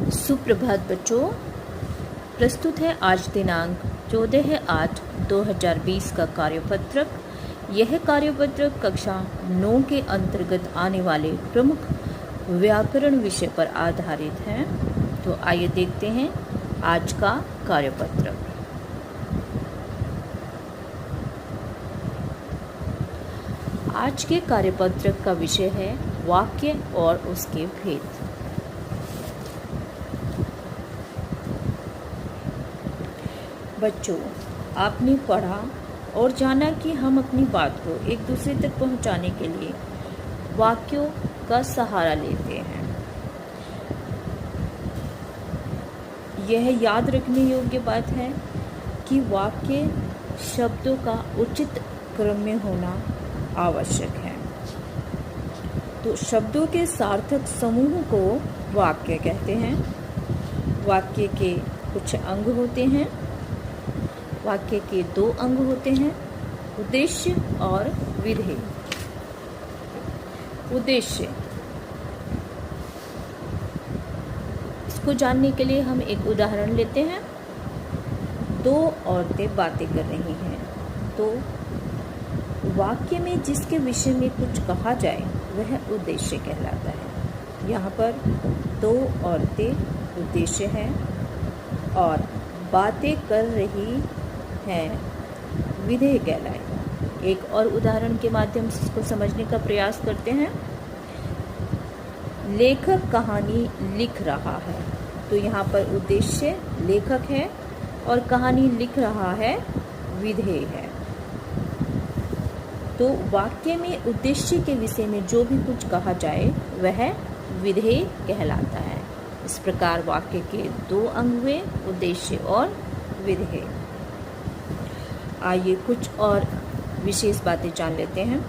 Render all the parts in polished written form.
सुप्रभात बच्चों, प्रस्तुत है आज दिनांक 14/8/2020 का कार्यपत्रक। यह कार्यपत्रक कक्षा 9 के अंतर्गत आने वाले प्रमुख व्याकरण विषय पर आधारित है। तो आइए देखते हैं आज का कार्यपत्रक। आज के कार्यपत्रक का विषय है वाक्य और उसके भेद। बच्चों, आपने पढ़ा और जाना कि हम अपनी बात को एक दूसरे तक पहुंचाने के लिए वाक्यों का सहारा लेते हैं। यह याद रखने योग्य बात है कि वाक्य शब्दों का उचित क्रम में होना आवश्यक है। तो शब्दों के सार्थक समूह को वाक्य कहते हैं। वाक्य के कुछ अंग होते हैं। वाक्य के 2 अंग होते हैं, उद्देश्य और विधेय। उद्देश्य, इसको जानने के लिए हम एक उदाहरण लेते हैं। 2 औरतें बातें कर रही हैं, तो वाक्य में जिसके विषय में कुछ कहा जाए वह उद्देश्य कहलाता है। यहाँ पर 2 औरतें उद्देश्य है और बातें कर रही हैं विधेय कहलाएगा। एक और उदाहरण के माध्यम से इसको समझने का प्रयास करते हैं। लेखक कहानी लिख रहा है, तो यहाँ पर उद्देश्य लेखक है और कहानी लिख रहा है विधेय है। तो वाक्य में उद्देश्य के विषय में जो भी कुछ कहा जाए वह विधेय कहलाता है। इस प्रकार वाक्य के 2 अंग हुए, उद्देश्य और विधेय। आइए कुछ और विशेष बातें जान लेते हैं।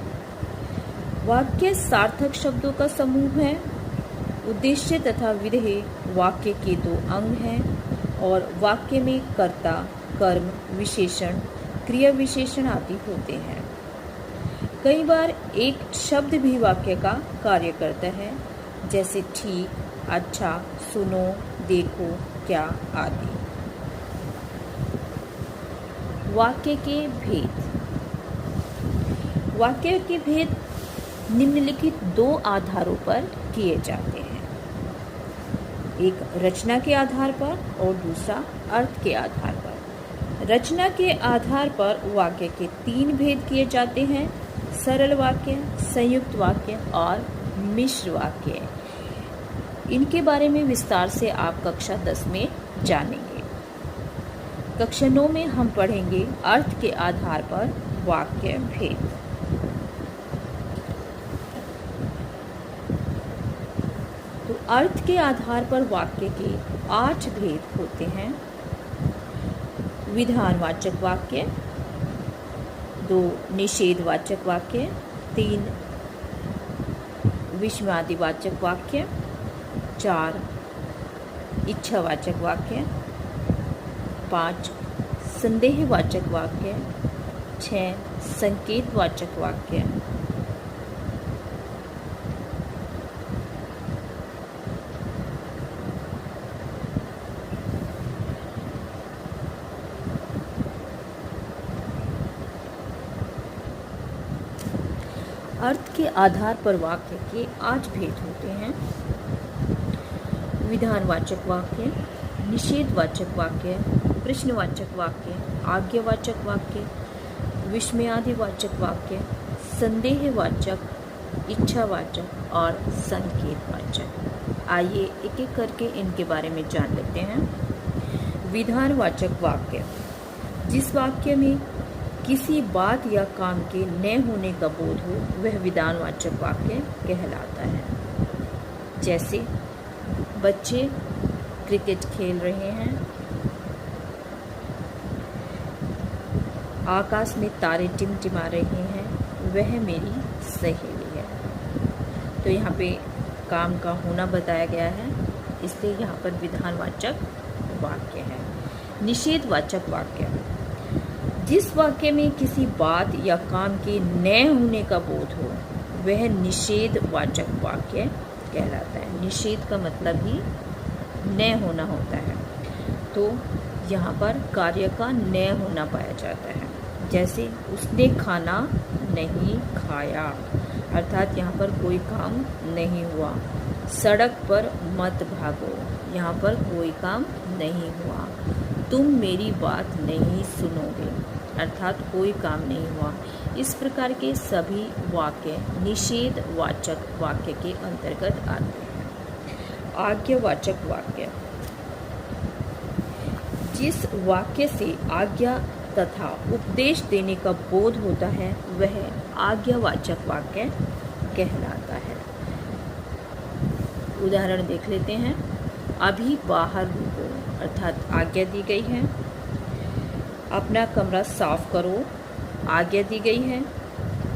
वाक्य सार्थक शब्दों का समूह है। उद्देश्य तथा विधेय वाक्य के 2 अंग हैं और वाक्य में कर्ता, कर्म, विशेषण, क्रिया विशेषण आदि होते हैं। कई बार एक शब्द भी वाक्य का कार्य करता है, जैसे ठीक, अच्छा, सुनो, देखो, क्या आदि। वाक्य के भेद। वाक्य के भेद निम्नलिखित 2 आधारों पर किए जाते हैं। एक रचना के आधार पर और दूसरा अर्थ के आधार पर। रचना के आधार पर वाक्य के 3 भेद किए जाते हैं: सरल वाक्य, संयुक्त वाक्य और मिश्र वाक्य। इनके बारे में विस्तार से आप कक्षा 10 में जानेंगे। कक्षा 9 में हम पढ़ेंगे अर्थ के आधार पर वाक्य भेद। तो अर्थ के आधार पर वाक्य के 8 भेद होते हैं। विधानवाचक वाक्य, 2 निषेधवाचक वाक्य, 3 विस्मयादिवाचक वाक्य, 4 इच्छावाचक वाक्य, 5 संदेहवाचक वाक्य, 6 संकेतवाचक वाक्य। अर्थ के आधार पर वाक्य के 8 भेद होते हैं। विधानवाचक वाक्य, निषेधवाचक वाक्य, प्रश्नवाचक वाक्य, आज्ञावाचक वाक्य, विस्मयादिवाचक वाक्य, संदेहवाचक, इच्छावाचक और संकेतवाचक। आइए एक एक करके इनके बारे में जान लेते हैं। विधानवाचक वाक्य, जिस वाक्य में किसी बात या काम के न होने का बोध हो वह विधानवाचक वाक्य कहलाता है। जैसे बच्चे क्रिकेट खेल रहे हैं, आकाश में तारे टिमटिमा रहे हैं, वह मेरी सहेली है। तो यहाँ पे काम का होना बताया गया है, इसलिए यहाँ पर विधानवाचक वाक्य है। निषेधवाचक वाक्य, जिस वाक्य में किसी बात या काम के न होने का बोध हो वह निषेधवाचक वाक्य कहलाता है। निषेध का मतलब ही न होना होता है, तो यहाँ पर कार्य का न होना पाया जाता है। जैसे उसने खाना नहीं खाया, अर्थात यहाँ पर कोई काम नहीं हुआ। सड़क पर मत भागो, यहाँ पर कोई काम नहीं हुआ। तुम मेरी बात नहीं सुनोगे, अर्थात कोई काम नहीं हुआ। इस प्रकार के सभी वाक्य निषेधवाचक वाक्य के अंतर्गत आते हैं। आज्ञावाचक वाक्य, जिस वाक्य से आज्ञा तथा उपदेश देने का बोध होता है वह आज्ञावाचक वाक्य कहलाता है। उदाहरण देख लेते हैं। अभी बाहर रुको, अर्थात आज्ञा दी गई है। अपना कमरा साफ करो, आज्ञा दी गई है।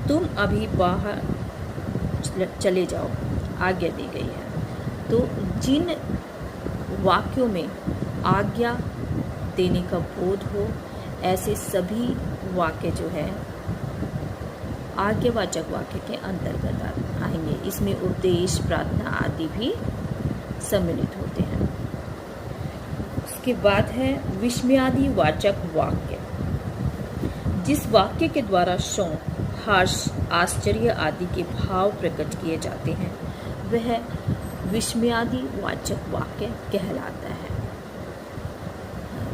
तुम अभी बाहर चले जाओ, आज्ञा दी गई है। तो जिन वाक्यों में आज्ञा देने का बोध हो, ऐसे सभी वाक्य जो है आज्ञावाचक वाक्य के अंतर्गत आएंगे। इसमें उपदेश, प्रार्थना आदि भी सम्मिलित होते हैं। उसके बाद है विस्मयादि वाचक वाक्य, जिस वाक्य के द्वारा शौक, हर्ष, आश्चर्य आदि के भाव प्रकट किए जाते हैं वह विस्मयादि वाचक वाक्य कहलाता है।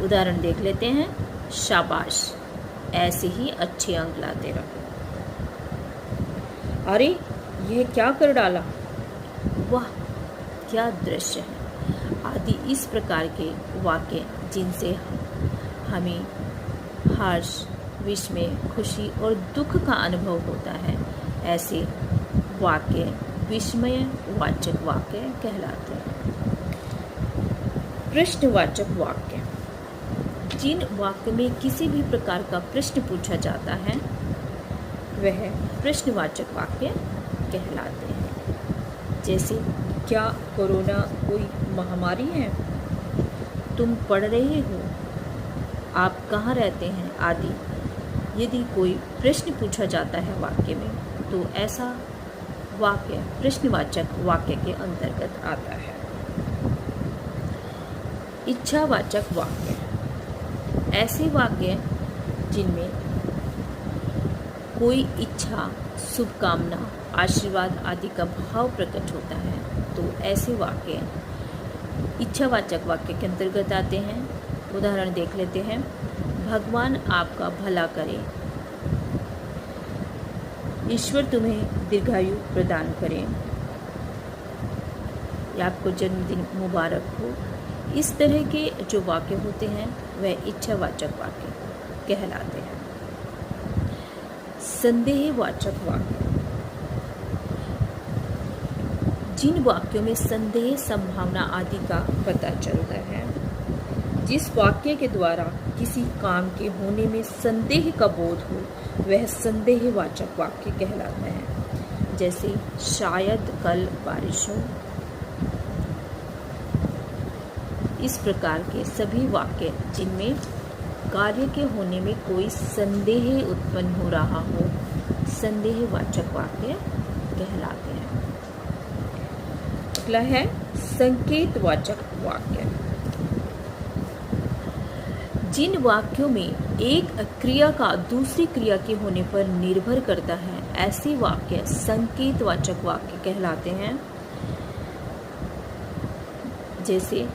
उदाहरण देख लेते हैं। शाबाश, ऐसे ही अच्छे अंक लाते रहो। अरे यह क्या कर डाला, वाह क्या दृश्य है, आदि इस प्रकार के वाक्य जिनसे हमें हर्ष, विस्मय, खुशी और दुख का अनुभव होता है, ऐसे वाक्य विस्मयवाचक वाक्य कहलाते हैं। प्रश्नवाचक वाक्य, जिन वाक्य में किसी भी प्रकार का प्रश्न पूछा जाता है वह प्रश्नवाचक वाक्य कहलाते हैं। जैसे क्या कोरोना कोई महामारी है, तुम पढ़ रहे हो, आप कहाँ रहते हैं आदि यदि कोई प्रश्न पूछा जाता है वाक्य में तो ऐसा वाक्य प्रश्नवाचक वाक्य के अंतर्गत आता है। इच्छावाचक वाक्य, ऐसे वाक्य जिनमें कोई इच्छा, शुभकामना, आशीर्वाद आदि का भाव प्रकट होता है तो ऐसे वाक्य इच्छावाचक वाक्य के अंतर्गत आते हैं। उदाहरण देख लेते हैं। भगवान आपका भला करे, ईश्वर तुम्हें दीर्घायु प्रदान करे, या आपको जन्मदिन मुबारक हो। इस तरह के जो वाक्य होते हैं वह इच्छावाचक वाक्य कहलाते हैं। संदेहवाचक वाक्य, जिन वाक्यों में संदेह, संभावना आदि का पता चलता है, जिस वाक्य के द्वारा किसी काम के होने में संदेह का बोध हो वह संदेहवाचक वाक्य कहलाता है। जैसे शायद कल बारिश हो। इस प्रकार के सभी वाक्य जिनमें कार्य के होने में कोई संदेह उत्पन्न हो रहा हो संदेहवाचक वाक्य कहलाते हैं। अगला है संकेतवाचक वाक्य, जिन वाक्यों में एक क्रिया का दूसरी क्रिया के होने पर निर्भर करता है ऐसे वाक्य संकेतवाचक वाक्य कहलाते हैं। जैसे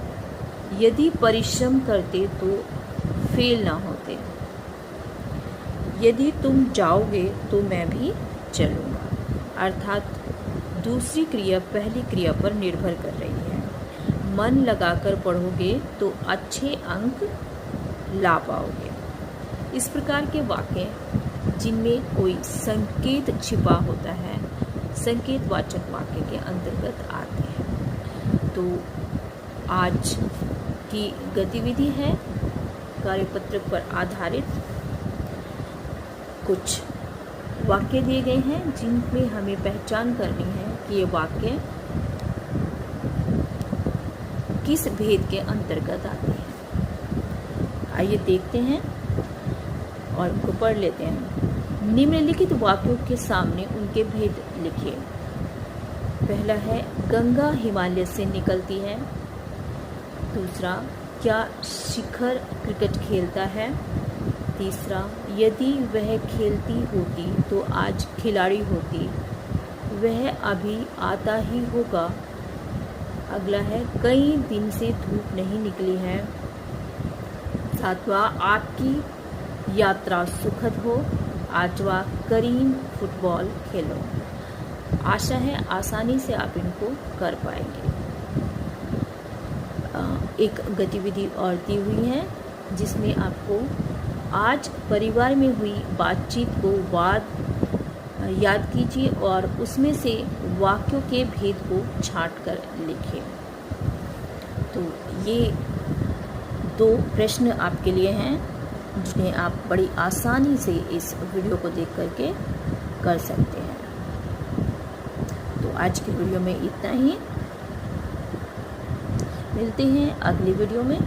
यदि परिश्रम करते तो फेल ना होते, यदि तुम जाओगे तो मैं भी चलूँगा, अर्थात दूसरी क्रिया पहली क्रिया पर निर्भर कर रही है। मन लगाकर पढ़ोगे तो अच्छे अंक ला पाओगे। इस प्रकार के वाक्य जिनमें कोई संकेत छिपा होता है संकेतवाचक वाक्य के अंतर्गत आते हैं। तो आज की गतिविधि है कार्यपत्रक पर आधारित कुछ वाक्य दिए गए हैं जिनमें हमें पहचान करनी है कि ये वाक्य किस भेद के अंतर्गत आते हैं। आइए देखते हैं और उनको पढ़ लेते हैं। निम्नलिखित वाक्यों के सामने उनके भेद लिखिए। पहला है गंगा हिमालय से निकलती है, दूसरा, क्या शिखर क्रिकेट खेलता है? तीसरा, यदि वह खेलती होती तो आज खिलाड़ी होती। वह अभी आता ही होगा। अगला है, कई दिन से धूप नहीं निकली है। सातवां, आपकी यात्रा सुखद हो। आठवां, करीम फुटबॉल खेलो। आशा है आसानी से आप इनको कर पाएंगे। एक गतिविधि और दी हुई है जिसमें आपको आज परिवार में हुई बातचीत को याद कीजिए और उसमें से वाक्यों के भेद को छांट कर लिखिए। तो ये 2 प्रश्न आपके लिए हैं जिन्हें आप बड़ी आसानी से इस वीडियो को देख करके कर सकते हैं। तो आज की वीडियो में इतना ही। मिलते हैं अगली वीडियो में।